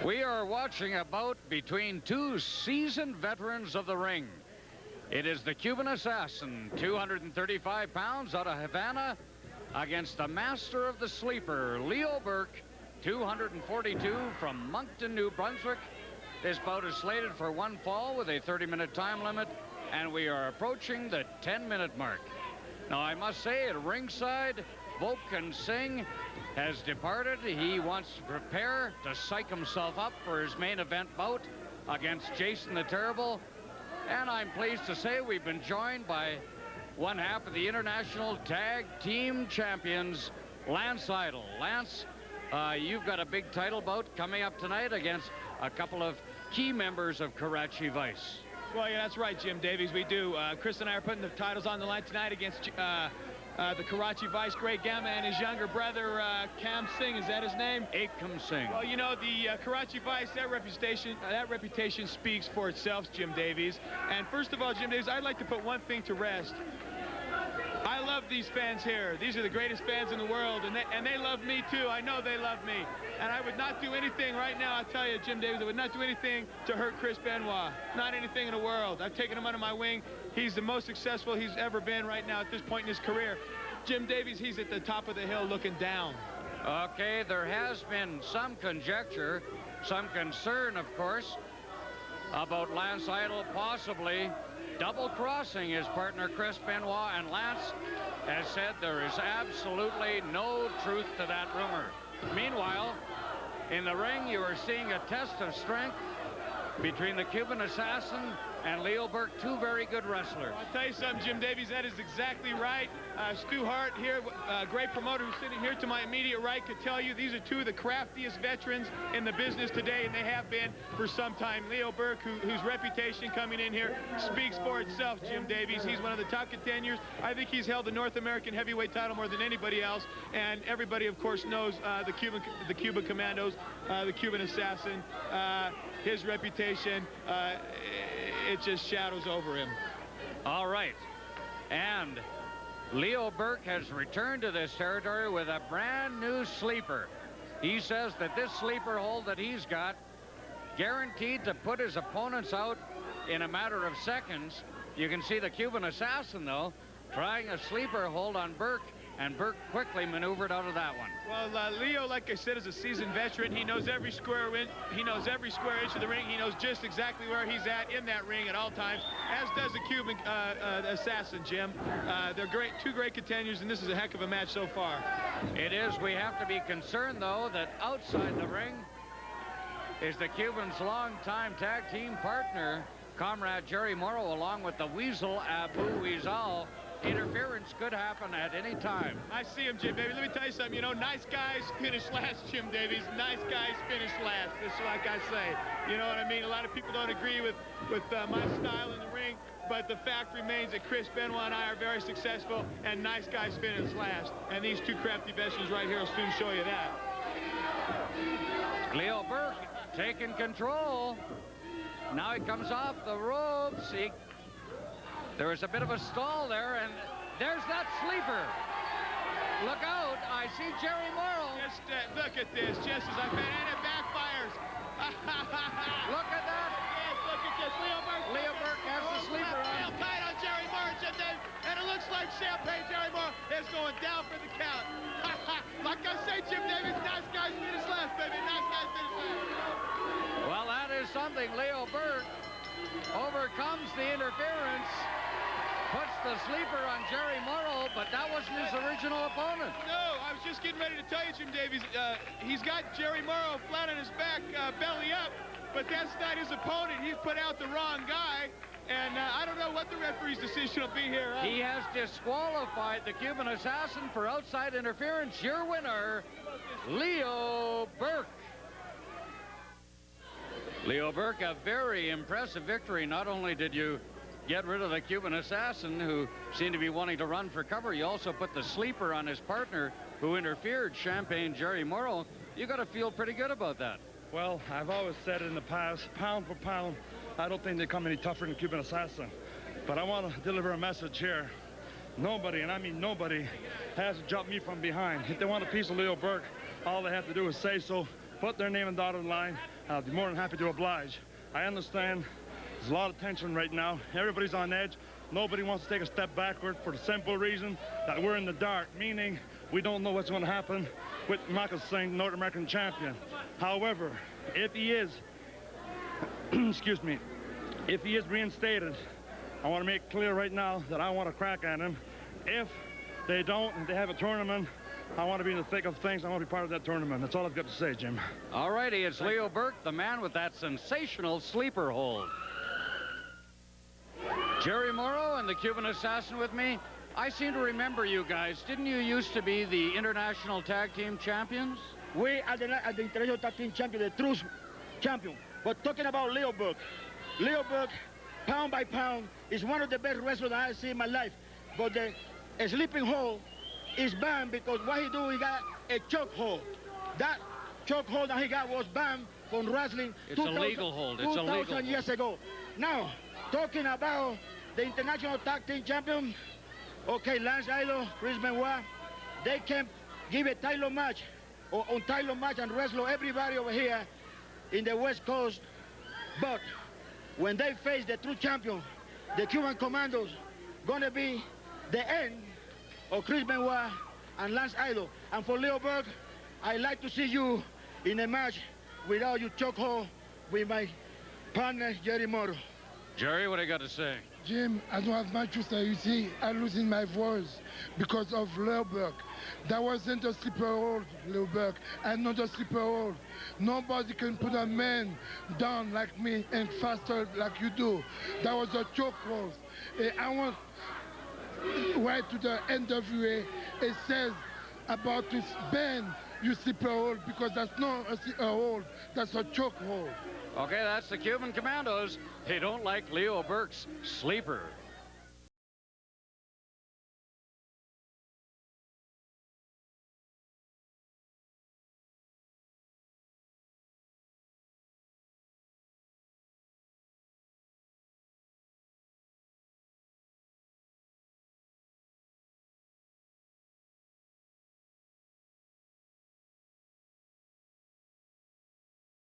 We are watching a bout between two seasoned veterans of the ring. It is the Cuban Assassin, 235 pounds, out of Havana, against the master of the sleeper, Leo Burke, 242 from Moncton, New Brunswick. This bout is slated for one fall with a 30-minute time limit, and we are approaching the 10-minute mark. Now, I must say, at ringside, Volkan Singh has departed. He wants to prepare to psych himself up for his main event bout against Jason the Terrible. And I'm pleased to say we've been joined by one half of the International Tag Team Champions, Lance Idol. Lance, you've got a big title bout coming up tonight against a couple of key members of Karachi Vice. Well, yeah, that's right, Jim Davies. We do. Chris and I are putting the titles on the line tonight against the Karachi Vice Great Gamma and his younger brother, Kam Singh. Is that his name? Akam Singh. Well, you know, the Karachi Vice, that reputation speaks for itself, Jim Davies. And first of all, Jim Davies, I'd like to put one thing to rest. I love these fans here. These are the greatest fans in the world, and they love me too. I know they love me. And I would not do anything right now, I'll tell you, Jim Davies, I would not do anything to hurt Chris Benoit. Not anything in the world. I've taken him under my wing. He's the most successful he's ever been right now at this point in his career. Jim Davies, he's at the top of the hill looking down. Okay, there has been some conjecture, some concern, of course, about Lance Idol possibly double-crossing his partner Chris Benoit, and Lance has said there is absolutely no truth to that rumor. Meanwhile, in the ring, you are seeing a test of strength between the Cuban Assassin and Leo Burke, two very good wrestlers. I'll tell you something, Jim Davies, that is exactly right. Stu Hart here, great promoter who's sitting here to my immediate right, could tell you these are two of the craftiest veterans in the business today, and they have been for some time. Leo Burke, whose reputation coming in here speaks for itself, Jim Davies. He's one of the top contenders. I think he's held the North American heavyweight title more than anybody else, and everybody, of course, knows the Cuban Commandos, the Cuban Assassin. His reputation, it just shadows over him. All right. And Leo Burke has returned to this territory with a brand new sleeper. He says that this sleeper hold that he's got, guaranteed to put his opponents out in a matter of seconds. You can see the Cuban Assassin, though, trying a sleeper hold on Burke, and Burke quickly maneuvered out of that one. Well, Leo, like I said, is a seasoned veteran. He knows every square inch. He knows every square inch of the ring. He knows just exactly where he's at in that ring at all times, as does the Cuban Assassin, Jim. They're great, two great contenders, and this is a heck of a match so far. It is. We have to be concerned, though, that outside the ring is the Cuban's longtime tag team partner, Comrade Jerry Morrow, along with the Weasel Abu Weasal. Interference could happen at any time. I see him, Jim Davies. Let me tell you something. You know, nice guys finish last, Jim Davies. Nice guys finish last. That's like I say. You know what I mean? A lot of people don't agree with my style in the ring, but the fact remains that Chris Benoit and I are very successful, and nice guys finish last. And these two crafty veterans right here will soon show you that. Leo Burke taking control. Now he comes off the ropes. There was a bit of a stall there, and there's that sleeper. Look out, I see Jerry Morrow. Just look at this, just as I bet, and it backfires. Look at that. Yes, look at this, Leo Burke has the sleeper on. Real tight on Jerry Morrow, and it looks like Champagne Jerry Morrow is going down for the count. Like I say, Jim Davies, nice guys finish last, baby, nice guys finish last. Well, that is something. Leo Burke overcomes the interference. Puts the sleeper on Jerry Morrow, but that wasn't his original opponent. No, I was just getting ready to tell you, Jim Davies, he's got Jerry Morrow flat on his back, belly up, but that's not his opponent. He's put out the wrong guy, and I don't know what the referee's decision will be here. He has disqualified the Cuban Assassin for outside interference. Your winner, Leo Burke. Leo Burke, a very impressive victory. Not only did you get rid of the Cuban Assassin, who seemed to be wanting to run for cover, you also put the sleeper on his partner, who interfered, Champagne Jerry Morrow. You got to feel pretty good about that. Well, I've always said in the past, pound for pound, I don't think they come any tougher than the Cuban Assassin. But I want to deliver a message here. Nobody, and I mean nobody, has to jump me from behind. If they want a piece of Leo Burke, all they have to do is say so, put their name on the dotted line, I'll be more than happy to oblige. I understand there's a lot of tension right now. Everybody's on edge. Nobody wants to take a step backward for the simple reason that we're in the dark, meaning we don't know what's going to happen with Michael Singh, North American champion. However, if he is, excuse me, if he is reinstated, I want to make clear right now that I want to crack at him. If they don't and they have a tournament, I want to be in the thick of things. I want to be part of that tournament. That's all I've got to say, Jim. All righty, it's Leo Burke, the man with that sensational sleeper hold. Jerry Morrow and the Cuban Assassin with me. I seem to remember you guys. Didn't you used to be the International Tag Team Champions? We are the International Tag Team Champion, the true champion. But talking about Leo Burke, pound by pound, is one of the best wrestlers I've seen in my life. But the sleeping hold is banned because what he do, he got a choke hold. That choke hold that he got was banned from wrestling. It's a legal hold. It's a legal hold. 2,000 years ago. Now, talking about the International Tag Team Champion, okay, Lance Idol, Chris Benoit, they can give a title match or title match and wrestle everybody over here in the West Coast. But when they face the true champion, the Cuban Commandos, gonna be the end of Chris Benoit and Lance Idol. And for Leo Burke, I'd like to see you in a match without your chokehold with my partner, Jerry Morrow. Jerry, what do you got to say? Jim, I don't have much to say. You see, I'm losing my voice because of Leo Burke. That wasn't a sleeper hold, Leo Burke. I'm not a sleeper hold. Nobody can put a man down like me and faster like you do. That was a choke hold. I want right to the NWA. It says about to ban you sleeper hold because that's not a hold. That's a choke hold. Okay, that's the Cuban Commandos. They don't like Leo Burke's sleeper.